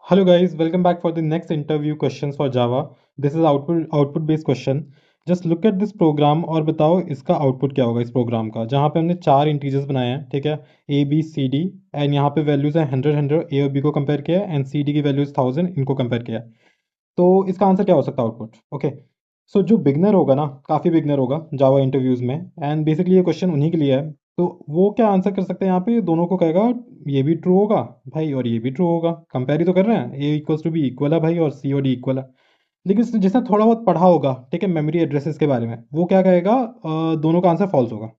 Hello guys, welcome back for the next interview questions for Java. This is output based question. Just look at this program और बताओ इसका output क्या होगा इस programme का, जहाँ पे हमने चार इंटीजर्स बनाए हैं, ठीक है, A B C D, and यहाँ पे वैल्यूज है 100 ए और बी को कंपेयर किया है, एंड सी डी की वैल्यूज 1000 इनको कंपेयर किया है। तो इसका आंसर क्या हो सकता है आउटपुट? ओके, सो जो बिगनर होगा ना, काफ़ी बिगनर होगा जावा इंटरव्यूज़ में, एंड बेसिकली ये क्वेश्चन उन्हीं के लिए है। तो वो क्या आंसर कर सकते हैं यहाँ पे? दोनों को कहेगा ये भी ट्रू होगा भाई और ये भी ट्रू होगा, कंपेयर ही तो कर रहे हैं, ए इक्वल्स टू बी इक्वल है भाई और सी और डी इक्वल है। लेकिन जिसने थोड़ा बहुत पढ़ा होगा, ठीक है, मेमोरी एड्रेसेस के बारे में, वो क्या कहेगा? दोनों का आंसर फॉल्स होगा।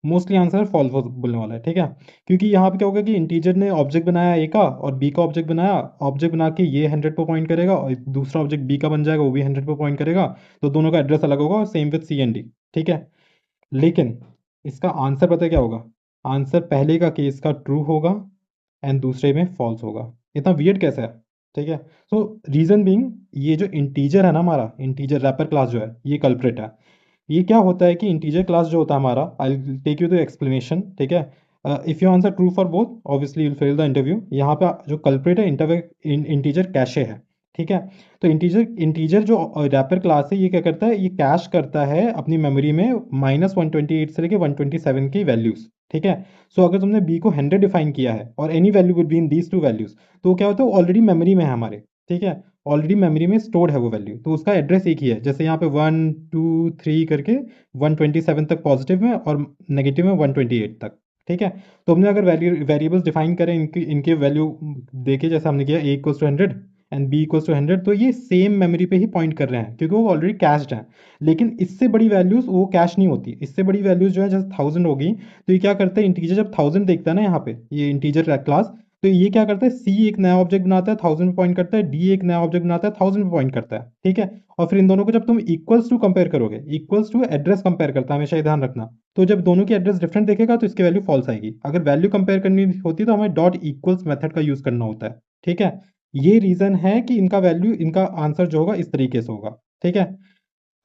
मोस्टली आंसर फॉल्स बोलने वाला है, ठीक है, क्योंकि यहाँ पे क्या होगा कि इंटीजर ने ऑब्जेक्ट बनाया ए का और बी का ऑब्जेक्ट बनाया, ऑब्जेक्ट बना के ये 100 पे पॉइंट करेगा और दूसरा ऑब्जेक्ट बी का बन जाएगा, वो भी 100 पे पॉइंट करेगा। तो दोनों का एड्रेस अलग होगा और same with C and D, ठीक है। लेकिन इसका आंसर पता है क्या होगा? आंसर पहले का केस का ट्रू होगा एंड दूसरे में फॉल्स होगा। इतना वियर्ड कैसे है? ठीक है, सो रीजन बीइंग, ये जो इंटीजर है ना, हमारा इंटीजर रैपर क्लास जो है, ये कल्प्रिट है। ये क्या होता है कि इंटीजर क्लास जो होता है हमारा, I take you to explanation, ठीक है। If you answer true for both, obviously you fail the interview. यहाँ पे जो कल्प्रिट है इंटीजर कैशे है, ठीक है। तो इंटीजर इंटीजर जो रैपर क्लास है, ये क्या करता है? ये कैश करता है अपनी मेमोरी में -128 से लेके 127 की वैल्यूज, ठीक है। सो अगर तुमने बी को 100 डिफाइन किया है और any value between these two values, तो क्या होता है? ऑलरेडी मेमोरी में है हमारे, ठीक है, ऑलरेडी मेमोरी में स्टोर्ड है वो वैल्यू, तो उसका एड्रेस एक ही है। जैसे यहाँ पे 1 2 3 करके 127 तक पॉजिटिव में और नेगेटिव में 128 तक, ठीक है। तो हमने अगर वेरिएबल्स डिफाइन करें, इनके इनके वैल्यू देखे, जैसे हमने किया A equals to 100 and B equals to 100, तो ये सेम मेमोरी पे ही पॉइंट कर रहे हैं क्योंकि वो ऑलरेडी कैश्ड हैं। लेकिन इससे बड़ी वैल्यूज वो कैश नहीं होती, इससे बड़ी वैल्यूज जो है जैसे 1000 होगी, तो ये क्या करता है? इंटीजर जब 1000 देखता है ना यहाँ पे, ये इंटीजर क्लास, तो ये क्या करता है? सी एक नया ऑब्जेक्ट बनाता है, 1000 पे पॉइंट करता है, डी एक नया ऑब्जेक्ट बनाता है, 1000 पे पॉइंट करता है, ठीक है। और फिर इन दोनों को जब तुम इक्वल्स टू कंपेयर करोगे, इक्वल्स टू एड्रेस कंपेयर करता है, हमेशा ये ध्यान रखना। तो जब दोनों की एड्रेस डिफरेंट देखेगा तो इसकी वैल्यू फॉल्स आएगी। अगर वैल्यू कंपेयर करनी होती तो हमें डॉट इक्वल्स मेथड का यूज करना होता है, ठीक है। ये रीजन है कि इनका वैल्यू, इनका आंसर जो होगा इस तरीके से होगा, ठीक है।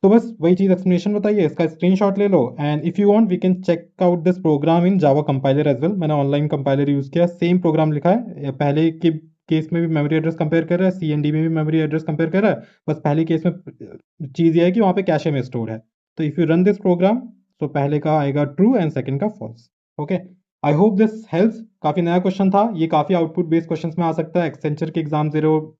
तो बस वही चीज़ एक्सप्लेनेशन बताइए, इसका स्क्रीनशॉट ले लो, and if you want we can check out this program in Java compiler as well. मैंने ऑनलाइन कंपाइलर यूज़ किया, सेम प्रोग्राम लिखा है। पहले के केस में भी मेमोरी एड्रेस कंपेयर कर रहा है, सी एन डी में भी मेमोरी एड्रेस कंपेयर कर रहा है। बस पहले केस में चीज़ ये है कि वहाँ पे कैशे में स्टोर है। तो if you run this program, तो पहले का आएगा ट्रू एंड सेकंड का false. Okay, I hope this helps. काफ़ी नया क्वेश्चन था ये, काफ़ी आउटपुट बेस्ड क्वेश्चन में आ सकता है। एक्सेंचर के एग्जाम दे रहे हो,